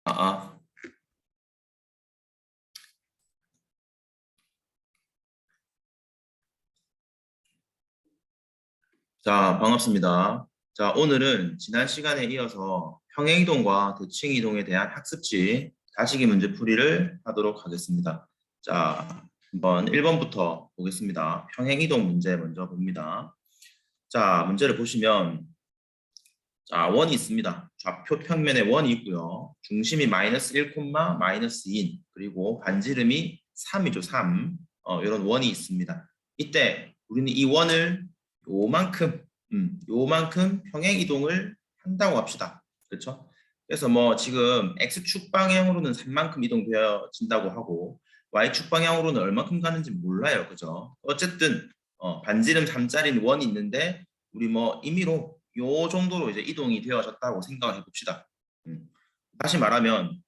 아, 아. 자, 반갑습니다. 자, 오늘은 지난 시간에 이어서 평행이동과 대칭이동에 대한 학습지 다시기 문제 풀이를 하도록 하겠습니다. 자, 한번 1번부터 보겠습니다. 평행이동 문제 먼저 봅니다. 자, 문제를 보시면 자, 원이 있습니다. 좌표 평면에 원이 있고요. 중심이 마이너스 1, 마이너스 2인 그리고 반지름이 3이죠. 3. 이런 원이 있습니다. 이때 우리는 이 원을 요만큼 평행 이동을 한다고 합시다. 그렇죠? 그래서 뭐 지금 X축 방향으로는 3만큼 이동되어진다고 하고 Y축 방향으로는 얼마큼 가는지 몰라요. 그죠? 어쨌든 반지름 3짜리는 원이 있는데 우리 뭐 임의로 요 정도로 이제 이동이 되어졌다고 생각을 해봅시다. 다시 말하면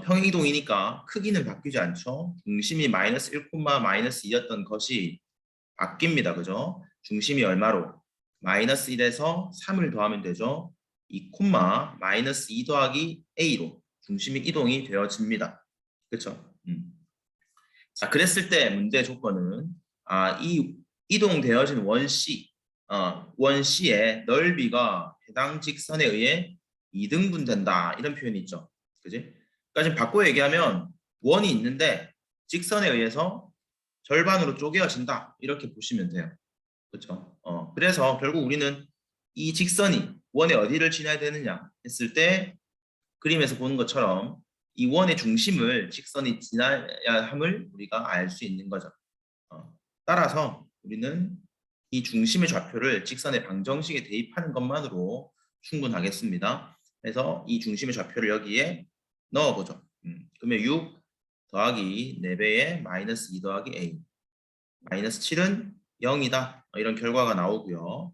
평행이동이니까 크기는 바뀌지 않죠. 중심이 마이너스 1, 마이너스 2였던 것이 바뀝니다. 그죠? 중심이 얼마로? 마이너스 1에서 3을 더하면 되죠. 2, 마이너스 2 더하기 a로 중심이 이동이 되어집니다. 그렇죠? 자, 그랬을 때 문제 조건은 이 이동되어진 원 C의 넓이가 해당 직선에 의해 2등분된다. 이런 표현이 있죠. 그지? 그러니까 지금 바꿔 얘기하면 원이 있는데 직선에 의해서 절반으로 쪼개어진다. 이렇게 보시면 돼요. 그렇죠? 그래서 결국 우리는 이 직선이 원의 어디를 지나야 되느냐 했을 때 그림에서 보는 것처럼 이 원의 중심을 직선이 지나야 함을 우리가 알 수 있는 거죠. 따라서 우리는 이 중심의 좌표를 직선의 방정식에 대입하는 것만으로 충분하겠습니다. 그래서 이 중심의 좌표를 여기에 넣어보죠. 그러면 6 더하기 4배의 마이너스 2 더하기 a 마이너스 7은 0이다. 이런 결과가 나오고요.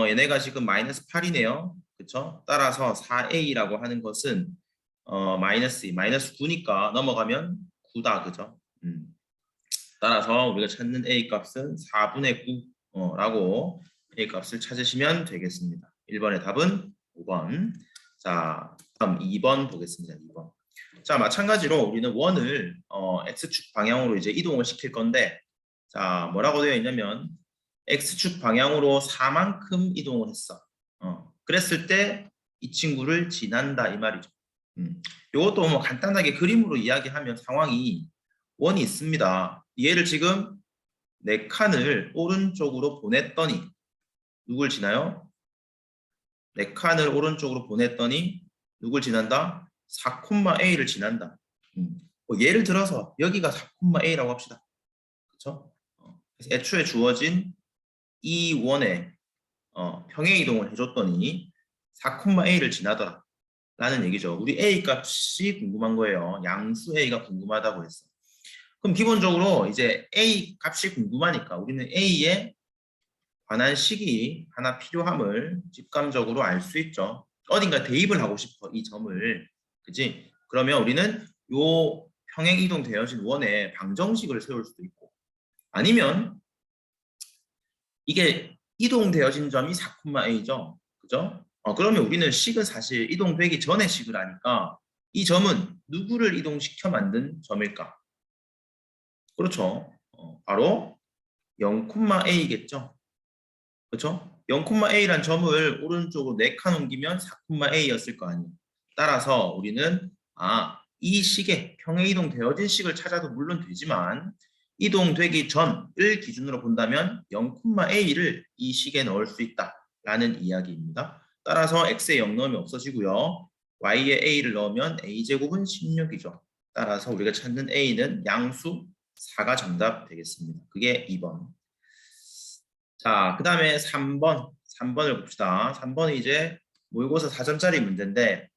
얘네가 지금 마이너스 8이네요. 그렇죠? 따라서 4a라고 하는 것은 마이너스 2, 마이너스 9니까 넘어가면 9다. 그죠? 따라서 우리가 찾는 a 값은 4분의 9라고 a 값을 찾으시면 되겠습니다. 1번의 답은 5번. 자, 다음 2번 보겠습니다. 2번. 자, 마찬가지로 우리는 원을 x축 방향으로 이제 이동을 시킬 건데 자, 뭐라고 되어 있냐면 x축 방향으로 4만큼 이동을 했어. 그랬을 때 이 친구를 지난다 이 말이죠. 이것도 뭐 간단하게 그림으로 이야기하면 상황이 원이 있습니다. 얘를 지금 4칸을 오른쪽으로 보냈더니 누굴 지나요? 4칸을 오른쪽으로 보냈더니 누굴 지난다? 4,a를 지난다. 뭐 예를 들어서 여기가 4,a라고 합시다. 그렇죠? 그래서 애초에 주어진 이 원에 평행 이동을 해줬더니 4,a를 지나더라 라는 얘기죠. 우리 a 값이 궁금한 거예요. 양수 a가 궁금하다고 했어. 그럼 기본적으로 이제 a 값이 궁금하니까 우리는 a에 관한 식이 하나 필요함을 직감적으로 알 수 있죠. 어딘가 대입을 하고 싶어 이 점을. 그지? 그러면 우리는 요 평행 이동 되어진 원에 방정식을 세울 수도 있고 아니면 이게 이동되어진 점이 4,a죠. 그죠? 그러면 우리는 식은 사실 이동되기 전에 식을 아니까 이 점은 누구를 이동시켜 만든 점일까? 그렇죠. 바로 0,a겠죠. 그렇죠? 0,a란 점을 오른쪽으로 4칸 옮기면 4,a였을 거 아니에요. 따라서 우리는 이 식에 평행 이동되어진 식을 찾아도 물론 되지만 이동되기 전을 기준으로 본다면 0,a를 이 식에 넣을 수 있다라는 이야기입니다. 따라서 x에 0 넣으면 없어지고요. y에 a를 넣으면 a제곱은 16이죠. 따라서 우리가 찾는 a는 양수 4가 정답 되겠습니다. 그게 2번. 자, 그 다음에 3번을 봅시다. 3번은 이제 모의고사 4점짜리 문제인데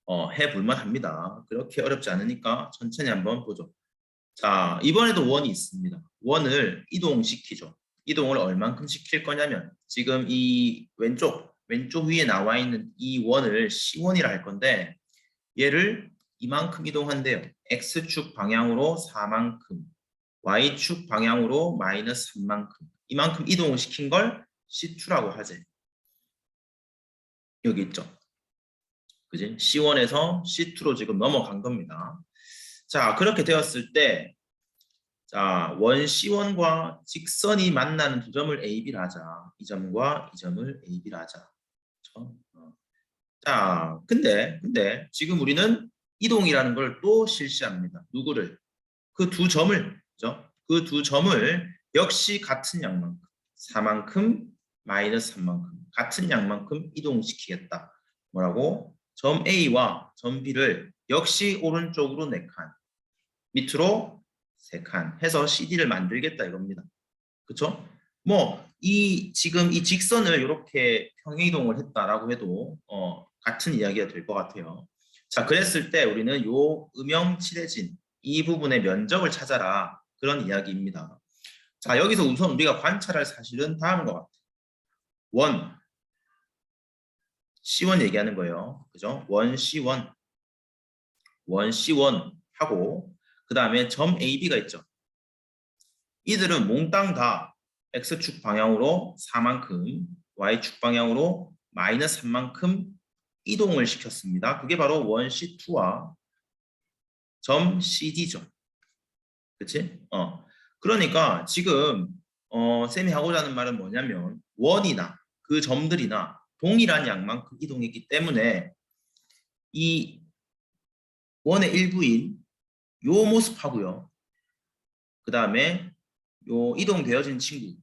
해볼만 합니다. 그렇게 어렵지 않으니까 천천히 한번 보죠. 자, 이번에도 원이 있습니다. 원을 이동시키죠. 이동을 얼만큼 시킬 거냐면 지금 이 왼쪽 위에 나와 있는 이 원을 C1이라 할 건데 얘를 이만큼 이동한대요. X축 방향으로 4만큼, Y축 방향으로 마이너스 3만큼. 이만큼 이동을 시킨 걸 C2라고 하지. 여기 있죠. 그지? C1에서 C2로 지금 넘어간 겁니다. 자, 그렇게 되었을 때, 자, 원 C1과 직선이 만나는 두 점을 A, B라 하자. 이 점과 이 점을 A, B라 하자. 그렇죠? 자, 근데 지금 우리는 이동이라는 걸 또 실시합니다. 누구를? 그 두 점을, 그죠? 그 두 점을 역시 같은 양만큼, 4만큼 마이너스 3만큼, 같은 양만큼 이동시키겠다. 뭐라고? 점 A와 점 B를 역시 오른쪽으로 4칸, 밑으로 3칸 해서 CD를 만들겠다 이겁니다. 그쵸? 뭐, 지금 이 직선을 이렇게 평행이동을 했다라고 해도, 같은 이야기가 될 것 같아요. 자, 그랬을 때 우리는 요 음영 칠해진 이 부분의 면적을 찾아라. 그런 이야기입니다. 자, 여기서 우선 우리가 관찰할 사실은 다음과 같아요. 원, C1 얘기하는 거예요. 그죠? 원 C1, 원 C1 하고, 그 다음에 점 AB가 있죠. 이들은 몽땅 다 X축 방향으로 4만큼, Y축 방향으로 마이너스 3만큼 이동을 시켰습니다. 그게 바로 원 C2와 점 CD죠. 그치? 그러니까 지금 쌤이 하고자 하는 말은 뭐냐면 원이나 그 점들이나 동일한 양만큼 이동했기 때문에 이 원의 일부인 요 모습하고요. 그 다음에 요 이동되어진 친구,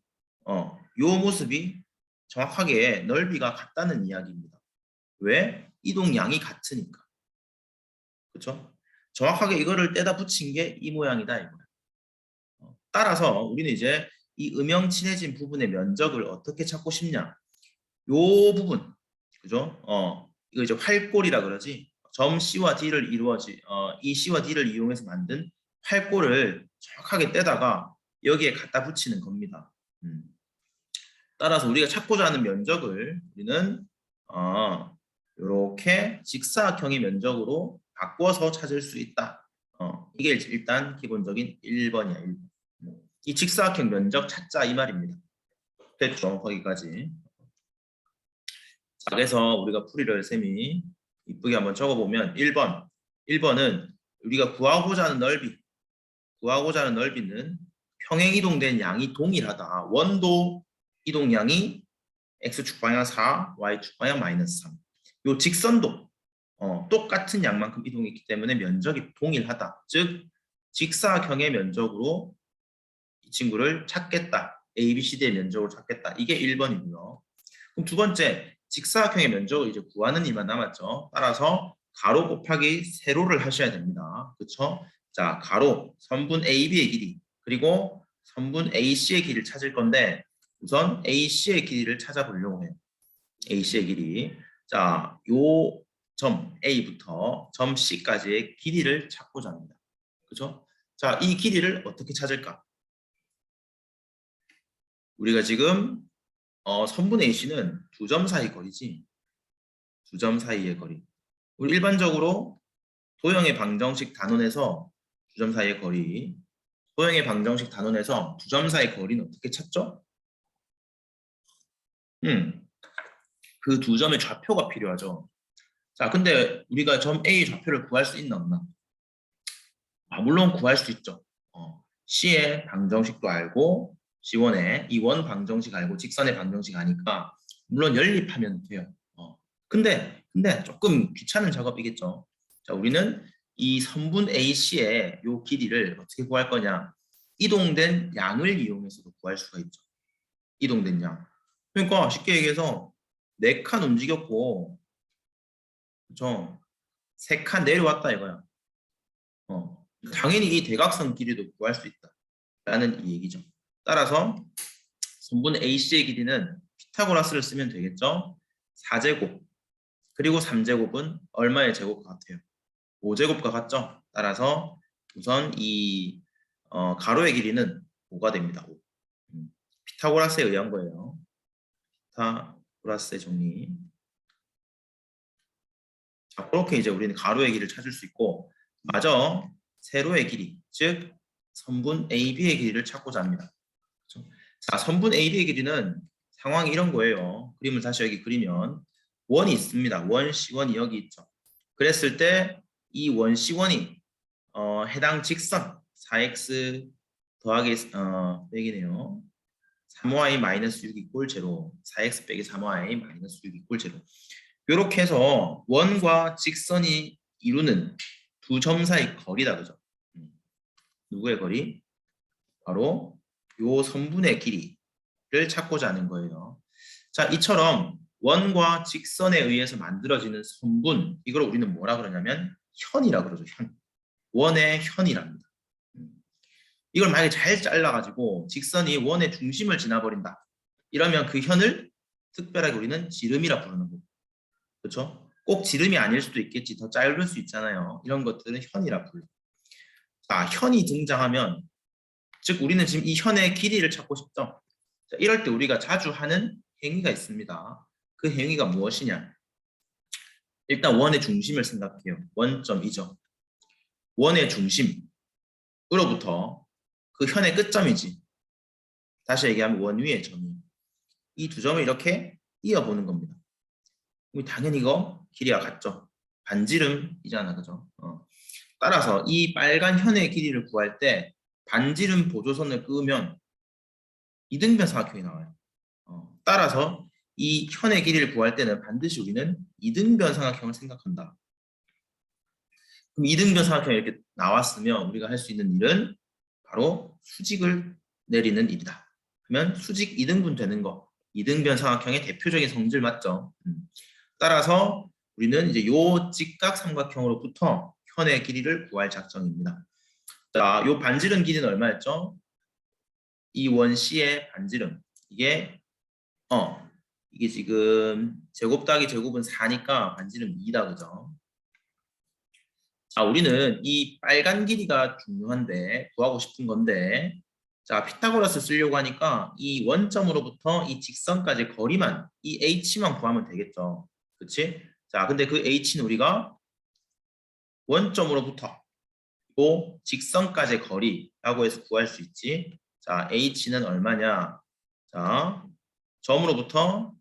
요 모습이 정확하게 넓이가 같다는 이야기입니다. 왜? 이동량이 같으니까. 그렇죠? 정확하게 이거를 떼다 붙인 게 이 모양이다 이거야. 따라서 우리는 이제 이 음영 친해진 부분의 면적을 어떻게 찾고 싶냐? 요 부분, 그죠? 이거 이제 활골이라 그러지. 점 C와 D를 이 C와 D를 이용해서 만든 활골을 정확하게 떼다가 여기에 갖다 붙이는 겁니다. 따라서 우리가 찾고자 하는 면적을 우리는 이렇게 직사각형의 면적으로 바꿔서 찾을 수 있다. 이게 일단 기본적인 1번이야. 1번. 이 직사각형 면적 찾자 이 말입니다. 됐죠? 거기까지. 자, 그래서 우리가 풀이를 쌤이 이쁘게 한번 적어보면 1번은 우리가 구하고자 하는 넓이는 평행 이동된 양이 동일하다. 원도 이동량이 X축 방향 4, Y축 방향 마이너스 3. 요 직선도 똑같은 양만큼 이동했기 때문에 면적이 동일하다. 즉 직사각형의 면적으로 이 친구를 찾겠다. A, B, C, D의 면적을 찾겠다. 이게 1번이고요. 그럼 두 번째, 직사각형의 면적을 이제 구하는 일만 남았죠. 따라서 가로 곱하기 세로를 하셔야 됩니다. 그렇죠? 자, 가로 선분 AB의 길이 그리고 선분 AC의 길이를 찾을 건데 우선 AC의 길이를 찾아보려고 해요. AC의 길이. 자, 요 점 A부터 점 C까지의 길이를 찾고자 합니다. 그렇죠? 자, 이 길이를 어떻게 찾을까? 우리가 지금 선분 AC는 두 점 사이 거리지. 두 점 사이의 거리. 우리 일반적으로 도형의 방정식 단원에서 두 점 사이의 거리. 도형의 방정식 단원에서 두 점 사이의 거리는 어떻게 찾죠? 그 두 점의 좌표가 필요하죠. 자, 근데 우리가 점 A 좌표를 구할 수 있나 없나? 물론 구할 수 있죠. C의 방정식도 알고 C1의 이 원 방정식 알고 직선의 방정식 아니까 물론 연립하면 돼요. 근데 조금 귀찮은 작업이겠죠. 자, 우리는 이 선분 AC의 요 길이를 어떻게 구할 거냐? 이동된 양을 이용해서도 구할 수가 있죠. 이동된 양. 그러니까 쉽게 얘기해서 4칸 움직였고 그렇죠? 3칸 내려왔다 이거야. 당연히 이 대각선 길이도 구할 수 있다. 라는 이 얘기죠. 따라서 선분 AC의 길이는 피타고라스를 쓰면 되겠죠. 4제곱 그리고 3제곱은 얼마의 제곱과 같아요? 5제곱과 같죠? 따라서 우선 이 가로의 길이는 5가 됩니다. 5. 피타고라스에 의한 거예요. 피타고라스의 정리. 자, 그렇게 이제 우리는 가로의 길이를 찾을 수 있고 마저 세로의 길이, 즉 선분 AB의 길이를 찾고자 합니다. 그렇죠? 자, 선분 AB의 길이는 상황이 이런 거예요. 그림을 다시 여기 그리면 원이 있습니다. 원 C1이 여기 있죠. 그랬을 때 이 원 C1이 해당 직선 4x 더하기 빼기네요. 3y 마이너스 6 이꼴 제로, 4x 빼기 3y 마이너스 6 이꼴 제로. 이렇게 해서 원과 직선이 이루는 두 점 사이 거리다, 그죠? 누구의 거리? 바로 요 선분의 길이를 찾고자 하는 거예요. 자, 이처럼 원과 직선에 의해서 만들어지는 선분, 이걸 우리는 뭐라 그러냐면 현이라 그러죠. 현. 원의 현이랍니다. 이걸 만약에 잘 잘라가지고 직선이 원의 중심을 지나버린다. 이러면 그 현을 특별하게 우리는 지름이라 부르는 거고. 그렇죠? 꼭 지름이 아닐 수도 있겠지. 더 짧을 수 있잖아요. 이런 것들은 현이라 불러. 자, 현이 등장하면 즉 우리는 지금 이 현의 길이를 찾고 싶죠. 자, 이럴 때 우리가 자주 하는 행위가 있습니다. 그 행위가 무엇이냐? 일단 원의 중심을 생각해요. 원점이죠. 원의 중심으로부터 그 현의 끝점이지. 다시 얘기하면 원 위의 점이. 이 두 점을 이렇게 이어보는 겁니다. 당연히 이거 길이가 같죠. 반지름이잖아, 그죠? 따라서 이 빨간 현의 길이를 구할 때 반지름 보조선을 그으면 이등변 삼각형이 나와요. 따라서 이 현의 길이를 구할 때는 반드시 우리는 이등변 삼각형을 생각한다. 그럼 이등변 삼각형이 이렇게 나왔으면 우리가 할 수 있는 일은 바로 수직을 내리는 일이다. 그러면 수직 이등분 되는 거, 이등변 삼각형의 대표적인 성질 맞죠? 따라서 우리는 이제 요 직각 삼각형으로부터 현의 길이를 구할 작정입니다. 자, 요 반지름 길이는 얼마였죠? 이 원 C의 반지름. 이게 지금 제곱 더하기 제곱은 4니까 반지름 2다, 그죠? 자, 우리는 이 빨간 길이가 중요한데 구하고 싶은 건데, 자, 피타고라스 쓰려고 하니까 이 원점으로부터 이 직선까지 거리만, 이 h만 구하면 되겠죠. 그치? 자, 근데 그 h는 우리가 원점으로부터 또 직선까지의 거리라고 해서 구할 수 있지. 자, h는 얼마냐? 자, 점으로부터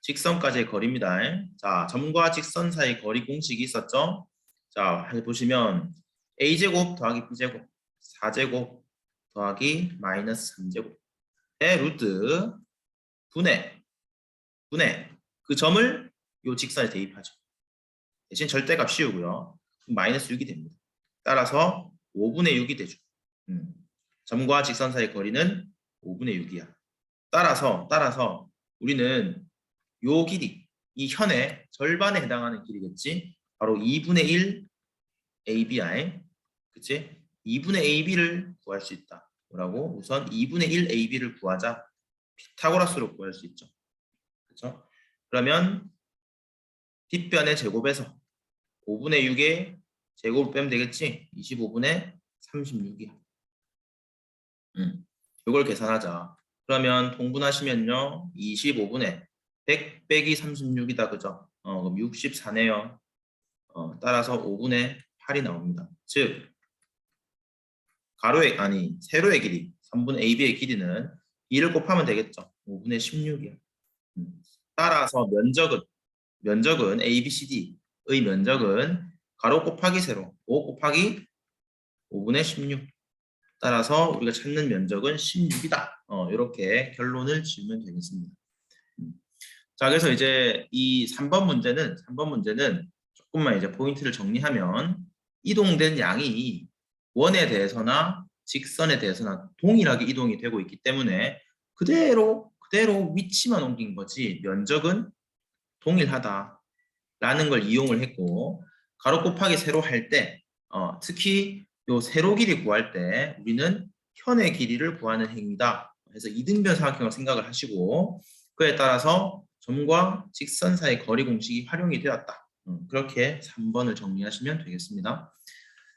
직선까지의 거리입니다. 자, 점과 직선 사이 거리 공식이 있었죠? 자, 해보시면 a제곱 더하기 b제곱 4제곱 더하기 마이너스 3제곱의 루트 분의 그 점을 요 직선에 대입하죠. 대신 절대값 씌우고요. 마이너스 6이 됩니다. 따라서 5분의 6이 되죠. 점과 직선 사이 거리는 5분의 6이야. 따라서 우리는 요 길이, 이 현의 절반에 해당하는 길이겠지. 바로 2분의 1 ABI, 그치? 2분의 AB를 구할 수 있다. 뭐라고? 우선 2분의 1 AB를 구하자. 피타고라스로 구할 수 있죠. 그렇죠? 그러면 뒷변의 제곱에서 5분의 6의 제곱을 빼면 되겠지? 25분의 36이야. 이걸 계산하자. 그러면 통분하시면요. 25분의 100 빼기 36이다. 그죠? 그럼 64네요. 따라서 5분의 8이 나옵니다. 즉 세로의 길이 3분의 AB의 길이는 2를 곱하면 되겠죠. 5분의 16이야. 따라서 면적은 ABCD의 면적은 가로 곱하기 세로 5 곱하기 5분의 16. 따라서 우리가 찾는 면적은 16이다. 이렇게 결론을 지으면 되겠습니다. 자, 그래서 이제 이 3번 문제는 조금만 이제 포인트를 정리하면 이동된 양이 원에 대해서나 직선에 대해서나 동일하게 이동이 되고 있기 때문에 그대로 위치만 옮긴 거지 면적은 동일하다라는 걸 이용을 했고, 가로 곱하기 세로 할 때 특히 요 세로 길이 구할 때 우리는 현의 길이를 구하는 행위다. 그래서 이등변 삼각형을 생각을 하시고 그에 따라서 점과 직선 사이 거리 공식이 활용이 되었다. 그렇게 3번을 정리하시면 되겠습니다.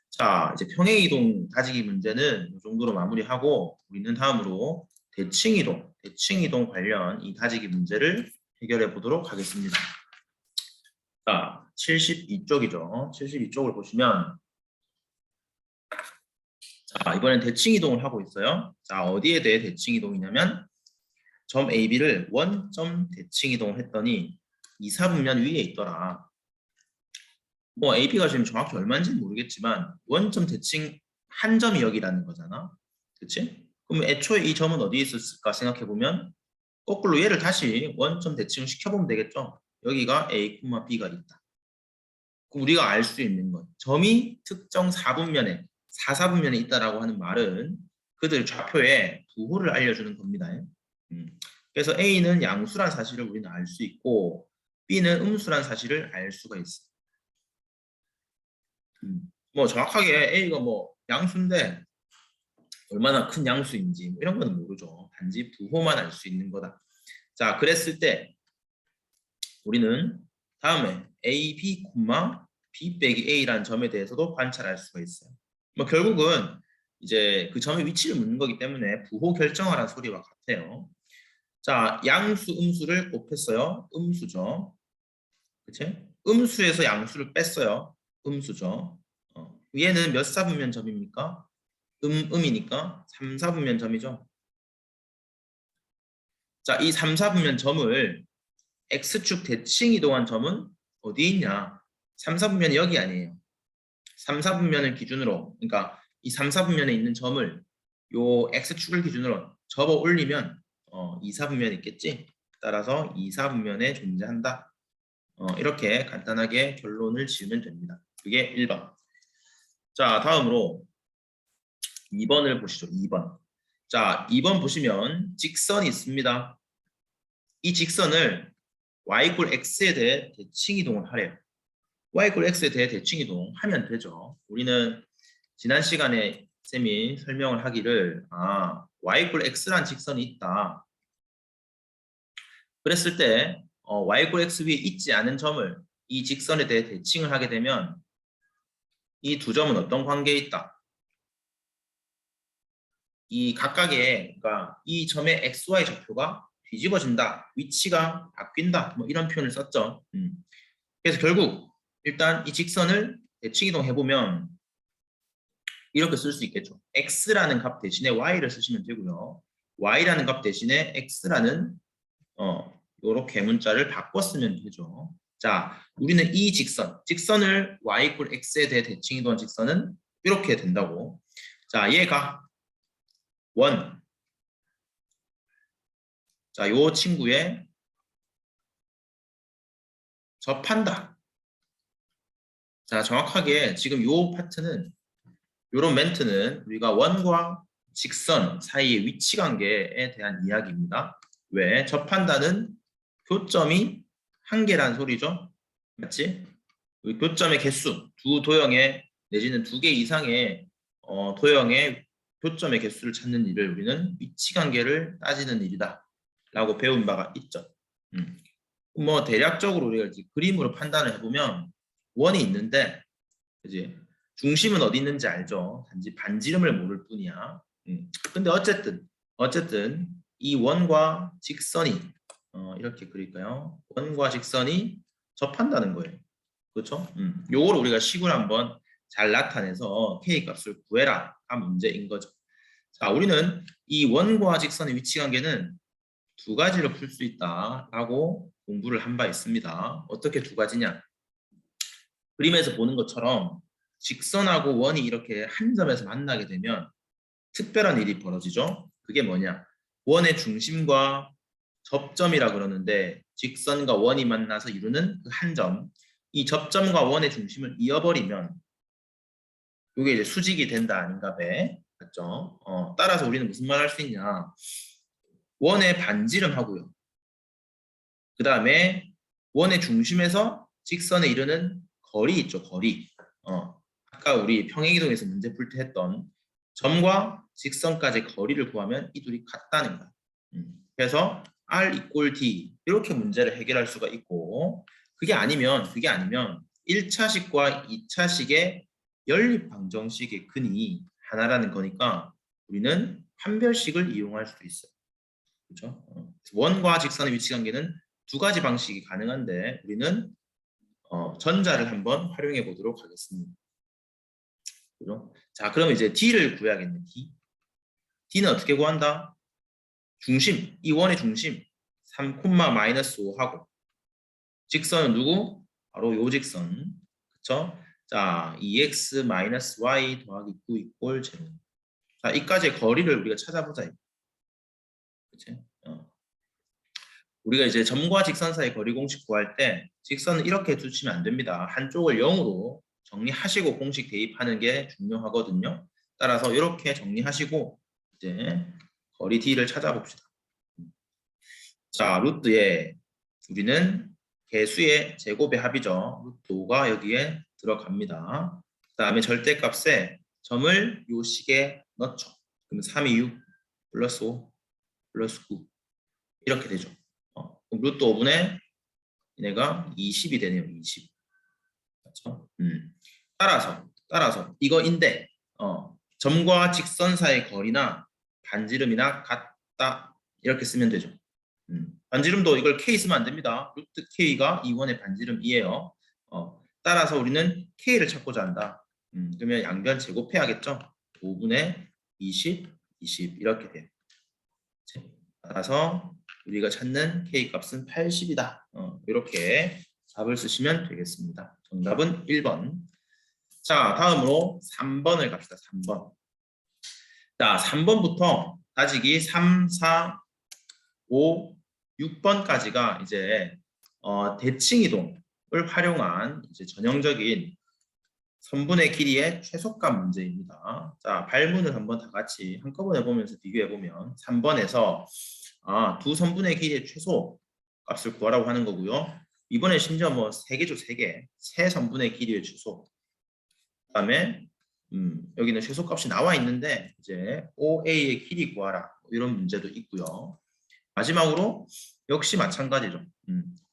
자, 이제 평행이동 다지기 문제는 이 정도로 마무리하고 우리는 다음으로 대칭이동 관련 이 다지기 문제를 해결해 보도록 하겠습니다. 자, 72쪽이죠. 72쪽을 보시면 자, 이번엔 대칭이동을 하고 있어요. 자, 어디에 대해 대칭이동이냐면 점 AB를 원점 대칭이동을 했더니 이사분면 위에 있더라. 뭐 AP가 지금 정확히 얼마인지는 모르겠지만 원점 대칭 한 점이 여기라는 거잖아. 그치? 그럼 애초에 이 점은 어디에 있었을까 생각해 보면 거꾸로 얘를 다시 원점 대칭을 시켜보면 되겠죠. 여기가 A, B가 있다. 그럼 우리가 알 수 있는 것. 점이 특정 4분면에, 4사분면에 있다라고 하는 말은 그들 좌표에 부호를 알려주는 겁니다. 그래서 A는 양수란 사실을 우리는 알 수 있고 B는 음수란 사실을 알 수가 있어. 뭐 정확하게 A가 뭐 양수인데 얼마나 큰 양수인지 뭐 이런 거는 모르죠. 단지 부호만 알 수 있는 거다. 자, 그랬을 때 우리는 다음에 A, B, B 빼기 A라는 점에 대해서도 관찰할 수가 있어요. 뭐 결국은 이제 그 점의 위치를 묻는 거기 때문에 부호 결정하라는 소리와 같아요. 자, 양수, 음수를 곱했어요. 음수죠. 그치? 음수에서 양수를 뺐어요. 음수죠. 얘는 몇 사분면 점입니까? 음이니까 3, 4분면 점이죠. 자, 이 3, 4분면 점을 X축 대칭 이동한 점은 어디에 있냐? 3, 4분면이 여기 아니에요. 3, 4분면을 기준으로, 그러니까 이 3, 4분면에 있는 점을 요 X축을 기준으로 접어 올리면 2, 4분면이 있겠지? 따라서 2, 4분면에 존재한다. 이렇게 간단하게 결론을 지으면 됩니다. 그게 1번. 자, 다음으로 2번을 보시죠. 2번. 자, 2번 보시면 직선이 있습니다. 이 직선을 y = x에 대해 대칭 이동을 하래요. y = x에 대해 대칭 이동하면 되죠. 우리는 지난 시간에 쌤이 설명을 하기를 y = x란 직선이 있다. 그랬을 때 y = x 위에 있지 않은 점을 이 직선에 대해 대칭을 하게 되면 이 두 점은 어떤 관계에 있다? 이 각각의 그러니까 이 점의 xy 좌표가 뒤집어진다, 위치가 바뀐다, 뭐 이런 표현을 썼죠. 그래서 결국 일단 이 직선을 대칭 이동해 보면 이렇게 쓸 수 있겠죠. x라는 값 대신에 y를 쓰시면 되고요. y라는 값 대신에 x라는 이렇게 문자를 바꿔 쓰면 되죠. 자, 우리는 이 직선을 y = x에 대해 대칭 이동한 직선은 이렇게 된다고. 자, 얘가 원. 자, 요 친구의 접한다. 자, 정확하게 지금 요 파트는 요런 멘트는 우리가 원과 직선 사이의 위치 관계에 대한 이야기입니다. 왜? 접한다는 교점이 한 개란 소리죠. 맞지? 그 교점의 개수, 두 도형의 내지는 두 개 이상의 도형의 교점의 개수를 찾는 일을 우리는 위치 관계를 따지는 일이다 라고 배운 바가 있죠. 뭐 대략적으로 우리가 이제 그림으로 판단을 해보면 원이 있는데 그지? 중심은 어디 있는지 알죠. 단지 반지름을 모를 뿐이야. 근데 어쨌든 이 원과 직선이 이렇게 그릴까요? 원과 직선이 접한다는 거예요. 그렇죠? 요걸 우리가 식으로 한번 잘 나타내서 K 값을 구해라 가 문제인 거죠. 자, 우리는 이 원과 직선의 위치 관계는 두 가지로 풀 수 있다라고 공부를 한 바 있습니다. 어떻게 두 가지냐? 그림에서 보는 것처럼 직선하고 원이 이렇게 한 점에서 만나게 되면 특별한 일이 벌어지죠. 그게 뭐냐? 원의 중심과 접점이라 그러는데 직선과 원이 만나서 이루는 그 한 점, 이 접점과 원의 중심을 이어버리면 이게 이제 수직이 된다 아닌가 배. 맞죠? 따라서 우리는 무슨 말 할 수 있냐? 원의 반지름 하고요. 그 다음에 원의 중심에서 직선에 이르는 거리 있죠, 거리. 아까 우리 평행이동에서 문제 풀 때 했던 점과 직선까지 거리를 구하면 이 둘이 같다는 거야. 그래서 R = D 이렇게 문제를 해결할 수가 있고 그게 아니면 1차식과 2차식의 연립방정식의 근이 하나라는 거니까 우리는 판별식을 이용할 수도 있어요. 그렇죠? 원과 직선의 위치 관계는 두 가지 방식이 가능한데 우리는 전자를 한번 활용해 보도록 하겠습니다. 그죠? 자, 그럼 이제 D를 구해야겠네. D는 어떻게 구한다? 중심, 이 원의 중심 3, -5 하고 직선은 누구? 바로 요 직선. 그렇죠? 자, 2x-y 더하기 9 이꼴 제로. 자, 이까지의 거리를 우리가 찾아보자. 그치? 우리가 이제 점과 직선 사이 거리 공식 구할 때 직선은 이렇게 두시면 안 됩니다. 한쪽을 0으로 정리하시고 공식 대입하는 게 중요하거든요. 따라서 이렇게 정리하시고 이제 거리 d를 찾아봅시다. 자, 루트에 우리는 개수의 제곱의 합이죠. 루트 5가 여기에 들어갑니다. 그 다음에 절대값에 점을 요 식에 넣죠. 그럼 3이 6 플러스 5 플러스 9 이렇게 되죠. 그럼 루트 5분의 얘네가 20이 되네요. 20. 그렇죠? 따라서 이거인데 점과 직선 사이의 거리나 반지름이나 같다 이렇게 쓰면 되죠. 반지름도 이걸 K 쓰면 안 됩니다. 루트 K가 2원의 반지름이에요. 따라서 우리는 K를 찾고자 한다. 그러면 양변 제곱해야겠죠. 5분의 20, 20 이렇게 돼요. 따라서 우리가 찾는 K 값은 80이다. 이렇게 답을 쓰시면 되겠습니다. 정답은 1번. 자, 다음으로 3번을 갑시다. 3번. 자, 3번부터 따지기 3, 4, 5, 6번까지가 이제 대칭 이동을 활용한 이제 전형적인 선분의 길이의 최소값 문제입니다. 자, 발문을 한번 다 같이 한꺼번에 보면서 비교해 보면 3번에서 두 선분의 길이의 최소 값을 구하라고 하는 거고요. 이번에 심지어 뭐 3개죠, 3개. 세 선분의 길이의 최소. 그다음에 여기는 최소값이 나와 있는데 이제 OA의 길이 구하라 이런 문제도 있고요. 마지막으로 역시 마찬가지죠.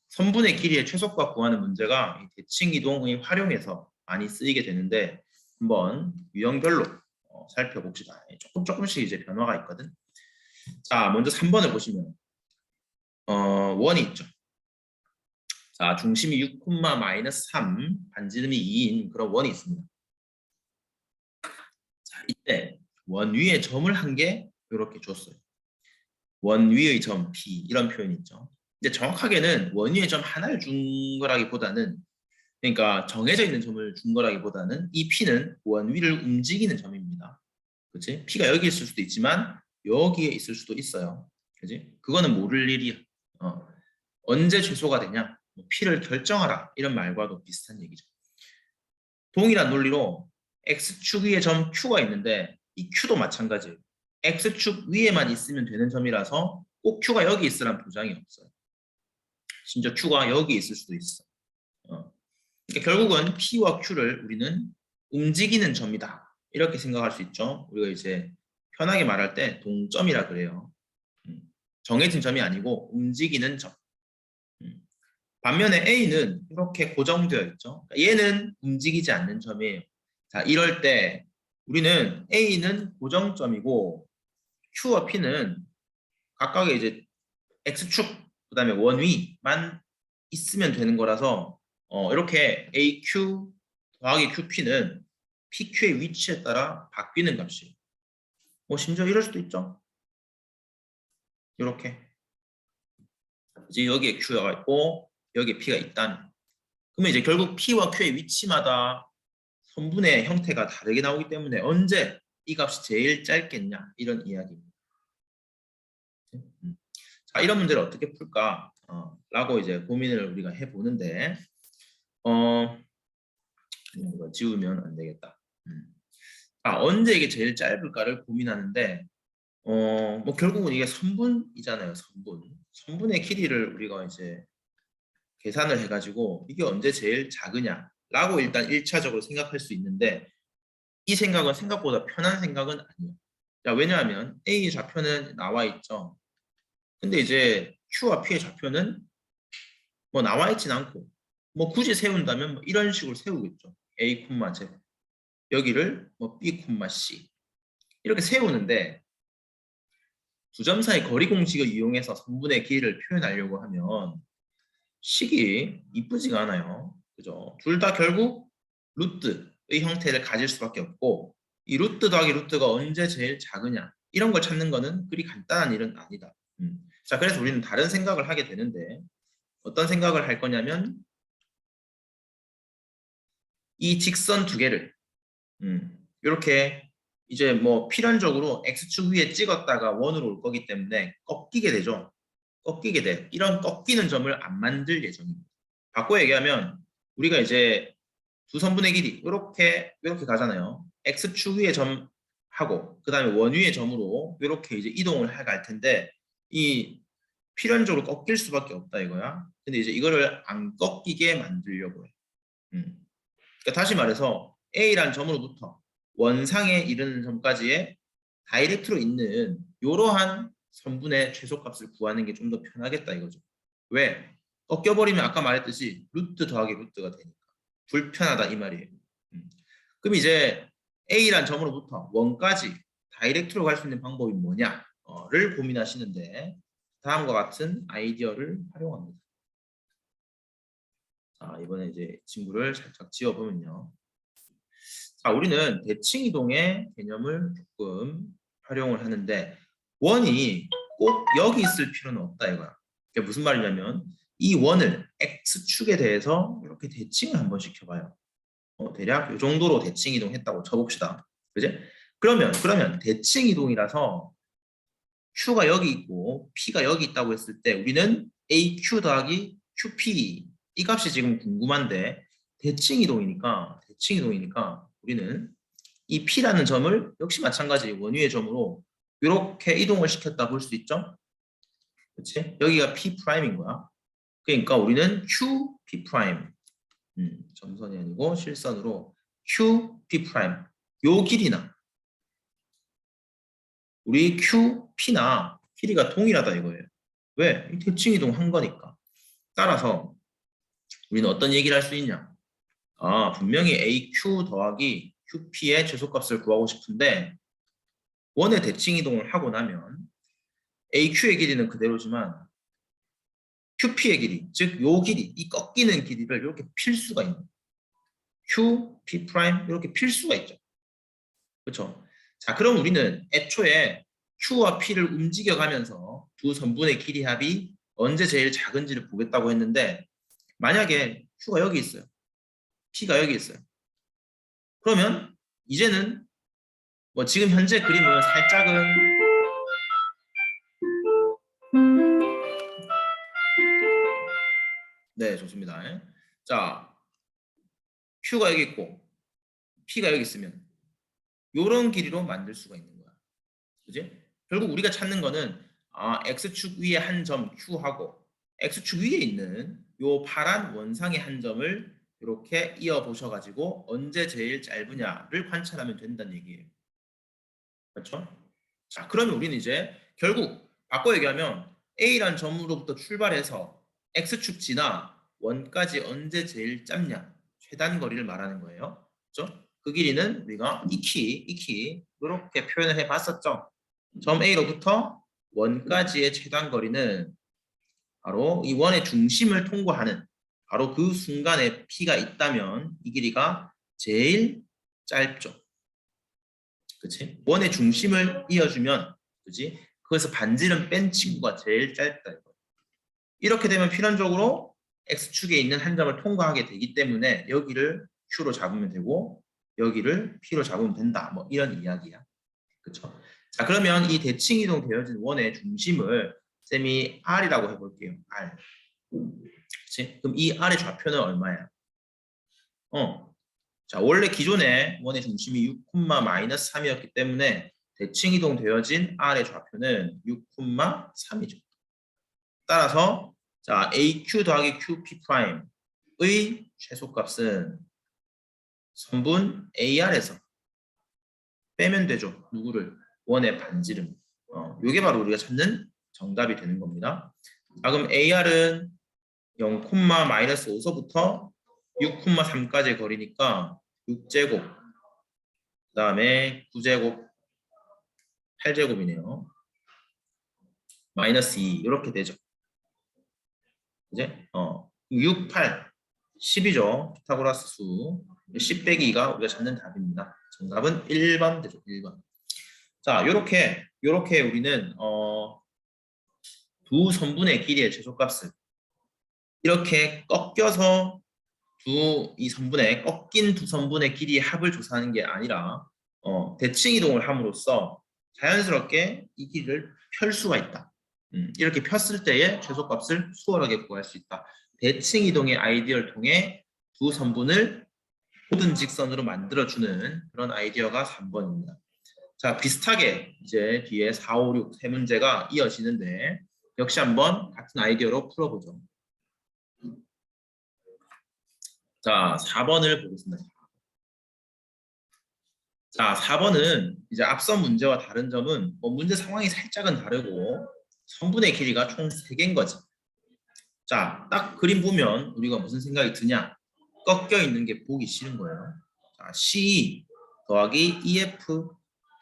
선분의 길이의 최소값 구하는 문제가 대칭 이동의 활용해서 많이 쓰이게 되는데 한번 유형별로 살펴봅시다. 조금씩 이제 변화가 있거든. 자, 먼저 3번을 보시면 원이 있죠. 자, 중심이 6, 마이너스 3, 반지름이 2인 그런 원이 있습니다. 자, 이때 원 위에 점을 한 개 이렇게 줬어요. 원 위의 점 P 이런 표현이 있죠. 이제 정확하게는 원 위의 점 하나를 준 거라기보다는 그러니까 정해져 있는 점을 준 거라기보다는 이 P는 원 위를 움직이는 점입니다. 그렇지? P가 여기 있을 수도 있지만 여기에 있을 수도 있어요. 그렇지? 그거는 모를 일이야. 언제 최소가 되냐? P를 결정하라 이런 말과도 비슷한 얘기죠. 동일한 논리로 X축 위에 점 Q가 있는데 이 Q도 마찬가지예요. X축 위에만 있으면 되는 점이라서 꼭 Q가 여기 있으란 보장이 없어요. 심지어 Q가 여기 있을 수도 있어. 그러니까 결국은 P와 Q를 우리는 움직이는 점이다. 이렇게 생각할 수 있죠. 우리가 이제 편하게 말할 때 동점이라 그래요. 정해진 점이 아니고 움직이는 점. 반면에 A는 이렇게 고정되어 있죠. 그러니까 얘는 움직이지 않는 점이에요. 자, 이럴 때 우리는 A는 고정점이고 Q와 P는 각각의 이제 X축 그다음에 원 위만 있으면 되는 거라서 이렇게 AQ 더하기 QP는 PQ의 위치에 따라 바뀌는 값이에요. 심지어 이럴 수도 있죠. 이렇게 이제 여기에 Q가 있고 여기에 P가 있다는. 그러면 이제 결국 P와 Q의 위치마다 선분의 형태가 다르게 나오기 때문에 언제 이 값이 제일 짧겠냐 이런 이야기입니다. 자, 이런 문제를 어떻게 풀까? 라고 이제 고민을 우리가 해보는데 이거 지우면 안 되겠다. 언제 이게 제일 짧을까를 고민하는데 뭐 결국은 이게 선분이잖아요. 선분의 길이를 우리가 이제 계산을 해가지고 이게 언제 제일 작으냐라고 일단 1차적으로 생각할 수 있는데 이 생각은 생각보다 편한 생각은 아니에요. 자, 왜냐하면 A 좌표는 나와 있죠. 근데 이제 Q와 P의 좌표는 뭐 나와 있진 않고 뭐 굳이 세운다면 뭐 이런 식으로 세우겠죠. A, Z 여기를 뭐 B, C 이렇게 세우는데 두 점 사이 거리 공식을 이용해서 선분의 길이를 표현하려고 하면 식이 이쁘지가 않아요. 그죠? 둘 다 결국 루트의 형태를 가질 수밖에 없고 이 루트 더하기 루트가 언제 제일 작으냐 이런 걸 찾는 거는 그리 간단한 일은 아니다. 자, 그래서 우리는 다른 생각을 하게 되는데 어떤 생각을 할 거냐면 이 직선 두 개를 이렇게 이제 뭐 필연적으로 x축 위에 찍었다가 원으로 올 거기 때문에 꺾이게 되죠. 꺾이게 돼. 이런 꺾이는 점을 안 만들 예정입니다. 바꿔 얘기하면 우리가 이제 두 선분의 길이 이렇게 가잖아요. x축 위에 점 하고 그 다음에 원 위의 점으로 이렇게 이제 이동을 해 갈 텐데 이 필연적으로 꺾일 수밖에 없다 이거야. 근데 이제 이거를 안 꺾이게 만들려고 해. 그러니까 다시 말해서 A란 점으로부터 원상에 이르는 점까지의 다이렉트로 있는 이러한 선분의 최소값을 구하는 게 좀 더 편하겠다 이거죠. 왜? 꺾여버리면 아까 말했듯이 루트 더하기 루트가 되니까 불편하다 이 말이에요. 그럼 이제 A란 점으로부터 원까지 다이렉트로 갈 수 있는 방법이 뭐냐를 고민하시는데 다음과 같은 아이디어를 활용합니다. 자, 이번에 이제 친구를 살짝 지워보면요. 자, 우리는 대칭 이동의 개념을 조금 활용을 하는데 원이 꼭 여기 있을 필요는 없다 이거야. 그게 무슨 말이냐면 이 원을 x축에 대해서 이렇게 대칭을 한번 시켜봐요. 대략 이 정도로 대칭 이동했다고 쳐봅시다. 그지? 그러면 대칭 이동이라서 q가 여기 있고 p가 여기 있다고 했을 때 우리는 aq 더하기 qp 이 값이 지금 궁금한데 대칭 이동이니까 우리는 이 p라는 점을 역시 마찬가지 원위의 점으로 이렇게 이동을 시켰다 볼 수 있죠? 그렇지? 여기가 p'인 거야. 그러니까 우리는 qp', 점선이 아니고 실선으로 qp' 요 길이나 우리 qp나 길이가 동일하다 이거예요. 왜? 대칭 이동 한 거니까. 따라서 우리는 어떤 얘기를 할 수 있냐? 분명히 AQ 더하기 QP의 최소값을 구하고 싶은데 원의 대칭 이동을 하고 나면 AQ의 길이는 그대로지만 QP의 길이, 즉 요 길이, 이 꺾이는 길이를 이렇게 필 수가 있는 QP' 이렇게 필 수가 있죠. 그렇죠? 자, 그럼 우리는 애초에 Q와 P를 움직여가면서 두 선분의 길이 합이 언제 제일 작은지를 보겠다고 했는데 만약에 Q가 여기 있어요. P가 여기 있어요. 그러면 이제는 뭐 지금 현재 그림은 살짝은 네, 좋습니다. 자, Q가 여기 있고 P가 여기 있으면 이런 길이로 만들 수가 있는 거야. 그지? 결국 우리가 찾는 거는 X축 위에 한 점 Q하고 X축 위에 있는 요 파란 원상의 한 점을 이렇게 이어 보셔가지고 언제 제일 짧으냐를 관찰하면 된다는 얘기예요. 그렇죠? 자, 그러면 우리는 이제 결국 바꿔 얘기하면 A란 점으로부터 출발해서 X축 지나 원까지 언제 제일 짧냐 최단 거리를 말하는 거예요. 그렇죠? 그 길이는 우리가 이 키 이렇게 표현을 해봤었죠. 점 A로부터 원까지의 최단 거리는 바로 이 원의 중심을 통과하는 바로 그 순간에 P가 있다면 이 길이가 제일 짧죠. 그치? 원의 중심을 이어주면 그치? 그래서 반지름 뺀 친구가 제일 짧다. 이렇게 되면 필연적으로 X축에 있는 한 점을 통과하게 되기 때문에 여기를 Q로 잡으면 되고 여기를 P로 잡으면 된다. 뭐 이런 이야기야. 그렇죠? 자, 그러면 이 대칭 이동 되어진 원의 중심을 쌤이 R이라고 해볼게요. R. 그치? 그럼 이 R의 좌표는 얼마야? 자, 원래 기존에 원의 중심이 6,-3이었기 때문에 대칭 이동 되어진 R의 좌표는 6,3이죠. 따라서 자, AQ 더하기 QP'의 최소값은 선분 AR에서 빼면 되죠. 누구를? 원의 반지름. 이게 바로 우리가 찾는 정답이 되는 겁니다. 자, 그럼 AR은 0,-5서부터 6,3까지의 거리니까 6제곱, 그 다음에 9제곱, 8제곱이네요. 마이너스 2 이렇게 되죠. 이제 6, 8, 10이죠. 피타고라스 수. 10 빼기 2가 우리가 찾는 답입니다. 정답은 1번 되죠. 1번. 자, 요렇게 우리는 두 선분의 길이의 최소값을 이렇게 꺾여서 이 선분의 꺾인 두 선분의 길이의 합을 조사하는 게 아니라 대칭 이동을 함으로써 자연스럽게 이 길이를 펼 수가 있다. 이렇게 폈을 때의 최소값을 수월하게 구할 수 있다. 대칭 이동의 아이디어를 통해 두 선분을 모든 직선으로 만들어주는 그런 아이디어가 3번입니다. 자, 비슷하게 이제 뒤에 4, 5, 6 세 문제가 이어지는데 역시 한번 같은 아이디어로 풀어보죠. 자, 4번을 보겠습니다. 자, 4번은 이제 앞선 문제와 다른 점은 문제 상황이 살짝은 다르고 선분의 길이가 총 3개인 거지. 자, 딱 그림 보면 우리가 무슨 생각이 드냐? 꺾여 있는 게 보기 싫은 거예요. 자, C 더하기 EF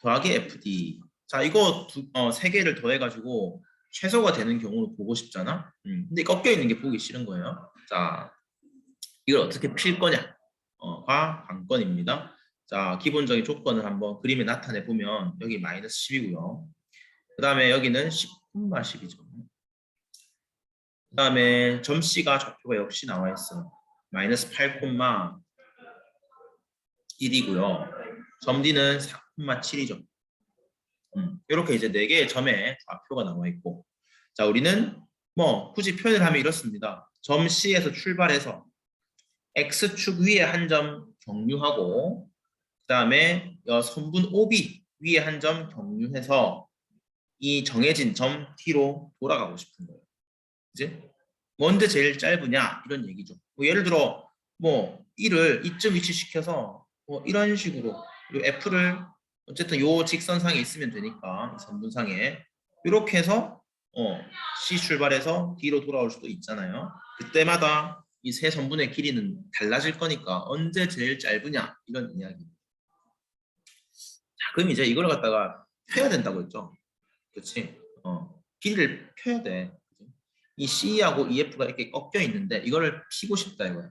더하기 FD. 자, 이거 3개를 더해가지고 최소가 되는 경우를 보고 싶잖아. 근데 꺾여 있는 게 보기 싫은 거예요. 자, 이걸 어떻게 필 거냐? 가 관건입니다. 자, 기본적인 조건을 한번 그림에 나타내 보면 여기 마이너스 10이고요. 그 다음에 여기는 10,10이죠. 그 다음에 점 C가 좌표가 역시 나와 있어요. 마이너스 8,1이고요. 점 D는 4,7이죠. 이렇게 이제 4개의 점에 좌표가 나와 있고, 자, 우리는 뭐 굳이 표현을 하면 이렇습니다. 점 C에서 출발해서 X축 위에 한 점 경유하고, 그 다음에 선분 OB 위에 한 점 경유해서 이 정해진 점 T로 돌아가고 싶은 거예요. 이제 뭔데 제일 짧으냐 이런 얘기죠. 뭐 예를 들어 뭐 1을 이쯤 위치시켜서 뭐 이런 식으로 요 F를 어쨌든 요 직선상에 있으면 되니까 이 선분상에 이렇게 해서 C 출발해서 D로 돌아올 수도 있잖아요. 그때마다 이 세 선분의 길이는 달라질 거니까 언제 제일 짧으냐 이런 이야기. 자, 그럼 이제 이걸 갖다가 펴야 된다고 했죠. 그렇지? 길이를 펴야 돼. 이 C하고 EF가 이렇게 꺾여 있는데 이거를 피고 싶다 이거야.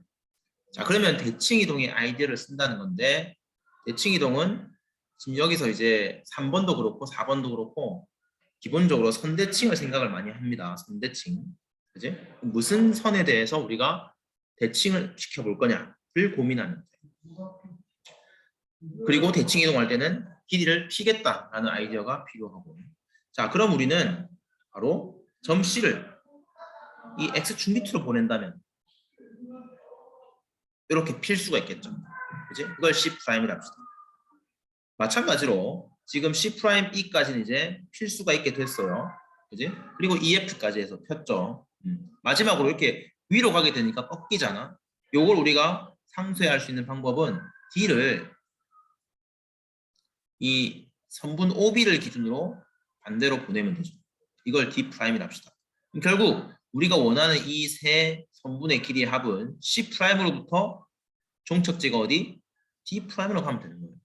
자, 그러면 대칭 이동의 아이디어를 쓴다는 건데 대칭 이동은 지금 여기서 이제 3번도 그렇고 4번도 그렇고 기본적으로 선대칭을 생각을 많이 합니다. 선대칭. 그지? 무슨 선에 대해서 우리가 대칭을 시켜볼 거냐를 고민하는 거예요. 그리고 대칭 이동할 때는 길이를 피겠다라는 아이디어가 필요하고. 자, 그럼 우리는 바로 점 C를 이 X축 밑으로 보낸다면 이렇게 필 수가 있겠죠. 그지? 그걸 C'이라 합시다. 마찬가지로 지금 C'E까지는 이제 필 수가 있게 됐어요. 그지? 그리고 EF까지 해서 폈죠. 마지막으로 이렇게 위로 가게 되니까 꺾이잖아. 요걸 우리가 상쇄할 수 있는 방법은 D를 이 선분 OB를 기준으로 반대로 보내면 되죠. 이걸 D'이라 합시다. 그럼 결국 우리가 원하는 이 세 선분의 길이의 합은 C'으로부터 종착지가 어디? D'으로 가면 되는 거예요.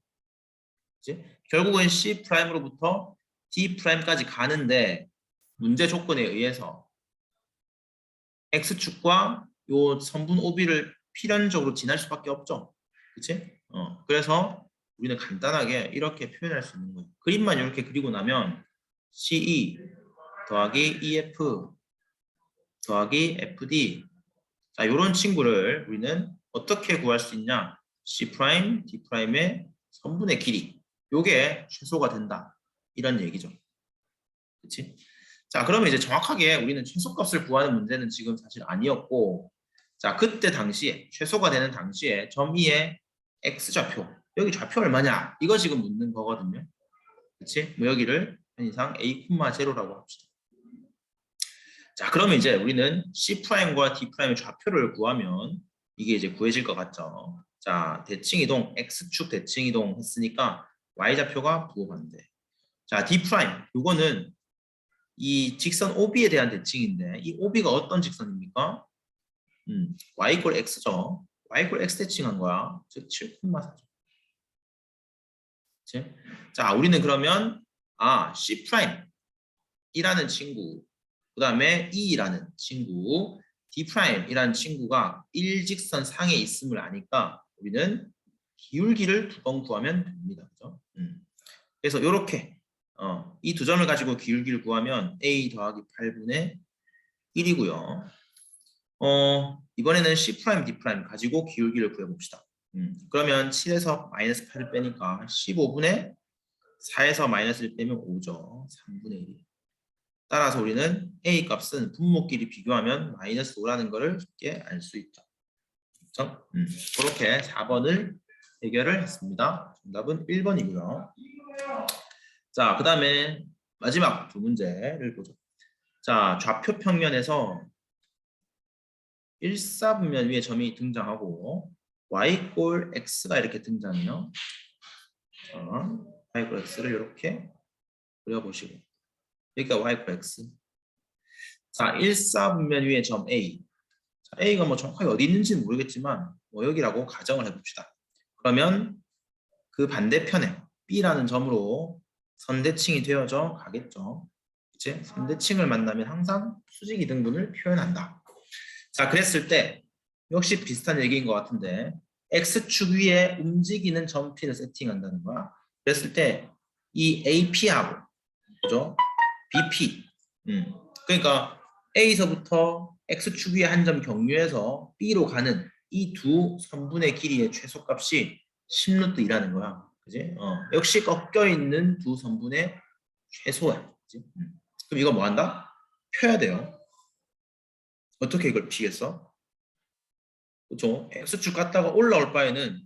그치? 결국은 C'으로부터 D'까지 가는데 문제 조건에 의해서 X축과 요 선분 OB를 필연적으로 지날 수밖에 없죠. 그치? 그래서 우리는 간단하게 이렇게 표현할 수 있는 거예요. 그림만 이렇게 그리고 나면 CE 더하기 EF 더하기 FD. 자, 이런 친구를 우리는 어떻게 구할 수 있냐? C', D'의 선분의 길이. 요게 최소가 된다. 이런 얘기죠. 그치? 자, 그러면 이제 정확하게 우리는 최소값을 구하는 문제는 지금 사실 아니었고, 자, 그때 당시에, 최소가 되는 당시에 점 2의 X좌표. 여기 좌표 얼마냐? 이거 지금 묻는 거거든요. 그치? 뭐 여기를 편의상 A,0라고 합시다. 자, 그러면 이제 우리는 C'과 D'의 좌표를 구하면 이게 이제 구해질 것 같죠. 자, 대칭 이동, X축 대칭 이동 했으니까 Y좌표가 부호반대. 자, D', 요거는 이 직선 OB에 대한 대칭인데 이 OB가 어떤 직선입니까? Y = X죠. Y = X 대칭한 거야. 즉 7,4죠. 그치? 자, 우리는 그러면 C'이라는 친구, 그 다음에 E라는 친구, D'이라는 친구가 일직선 상에 있음을 아니까 우리는 기울기를 두 번 구하면 됩니다. 그죠? 그래서 이렇게 이 두 점을 가지고 기울기를 구하면 A 더하기 8분의 1이고요. 이번에는 C 프라임, D 프라임 가지고 기울기를 구해봅시다. 그러면 7에서 마이너스 8을 빼니까 15분의 4에서 마이너스를 빼면 5죠. 3분의 1. 따라서 우리는 A 값은 분모끼리 비교하면 마이너스 5라는 것을 쉽게 알 수 있죠. 그렇죠? 그렇게 4번을 해결을 했습니다. 정답은 1번이고요. 자, 그 다음에 마지막 두 문제를 보죠. 자, 좌표 평면에서 1사분면 위에 점이 등장하고 y꼴 x가 이렇게 등장해요. 자, y꼴 x를 이렇게 그려보시고 여기가 y꼴 x. 자, 1사분면 위에 점 A. 자, A가 뭐 정확하게 어디 있는지는 모르겠지만 뭐 여기라고 가정을 해봅시다. 그러면 그 반대편에 B라는 점으로 선대칭이 되어져 가겠죠. 그치? 선대칭을 만나면 항상 수직 이등분을 표현한다. 자, 그랬을 때 역시 비슷한 얘기인 것 같은데 X축 위에 움직이는 점 P를 세팅한다는 거야. 그랬을 때 이 AP하고 그죠? BP 그러니까 A서부터 X축 위에 한 점 경유해서 B로 가는 이 두 선분의 길이의 최소값이 10루트이라는 거야. 그지? 역시 꺾여 있는 두 선분의 최소야. 그지? 그럼 이거 뭐 한다? 펴야 돼요. 어떻게 이걸 피겠어? 그렇죠? X축 갔다가 올라올 바에는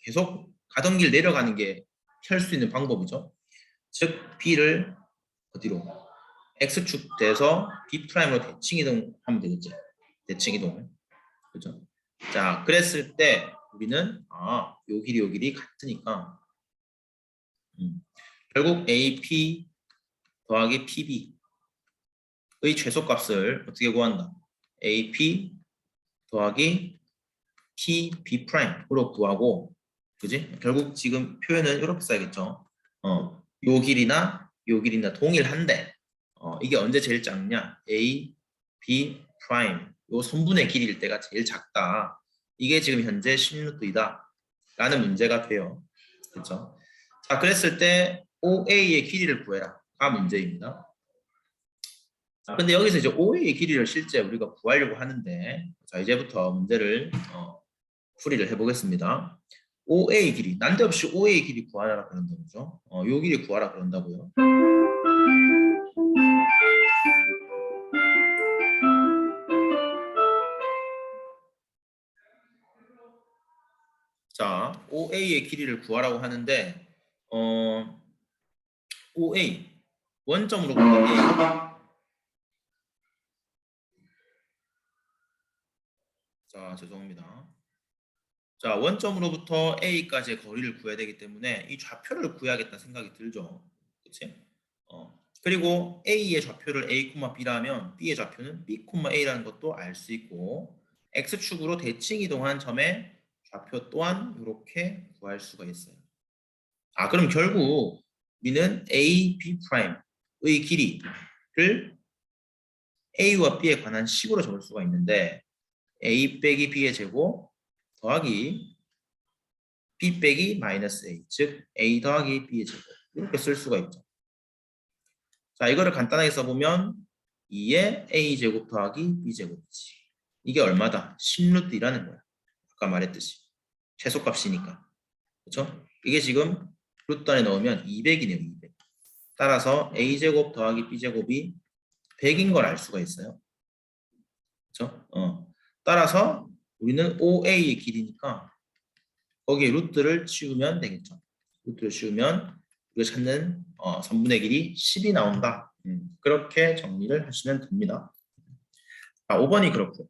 계속 가던 길 내려가는 게 펼 수 있는 방법이죠. 즉 B를 어디로? X축 돼서 B'으로 대칭 이동하면 되겠지. 대칭 이동을. 그렇죠? 자, 그랬을 때 우리는 요 길이 같으니까 결국 AP 더하기 PB의 최소값을 어떻게 구한다? AP 더하기 PB'으로 구하고, 그지? 결국 지금 표현은 이렇게 써야겠죠. 요 길이나 동일한데, 이게 언제 제일 작냐? A, B 프라임 요 선분의 길이일 때가 제일 작다. 이게 지금 현재 10루트이다 라는 문제가 돼요. 그렇죠? 자, 그랬을 때 OA의 길이를 구해라가 문제입니다. 자, 근데 여기서 이제 OA의 길이를 실제 우리가 구하려고 하는데, 자, 이제부터 문제를 풀이를 해보겠습니다. OA 길이, 난데없이 OA 길이 구하라 그런다 그죠? 요 길이 구하라 그런다고요. 자, OA의 길이를 구하라고 하는데 OA 원점으로부터 A. 자, 죄송합니다. 자, 원점으로부터 A까지의 거리를 구해야 되기 때문에 이 좌표를 구해야겠다 생각이 들죠. 그치? 그리고 A의 좌표를 A, B라면 B의 좌표는 B, A라는 것도 알 수 있고 X축으로 대칭 이동한 점의 좌표 또한 이렇게 구할 수가 있어요. 그럼 결국 우리는 A, B'의 길이를 A와 B에 관한 식으로 적을 수가 있는데 A 빼기 B의 제곱 더하기 B 빼기 마이너스 A, 즉 A 더하기 B의 제곱 이렇게 쓸 수가 있죠. 자, 이거를 간단하게 써보면 2의 A 제곱 더하기 B 제곱이지. 이게 얼마다? 10루트이라는 거야. 아까 말했듯이 최소값이니까. 그렇죠? 이게 지금 루트 안에 넣으면 200이네요. 200. 따라서 A 제곱 더하기 B 제곱이 100인 걸 알 수가 있어요. 그렇죠? 따라서 우리는 OA의 길이니까 거기에 루트를 치우면 되겠죠. 루트를 치우면 우리가 찾는 선분의 길이 10이 나온다. 그렇게 정리를 하시면 됩니다. 자, 5번이 그렇고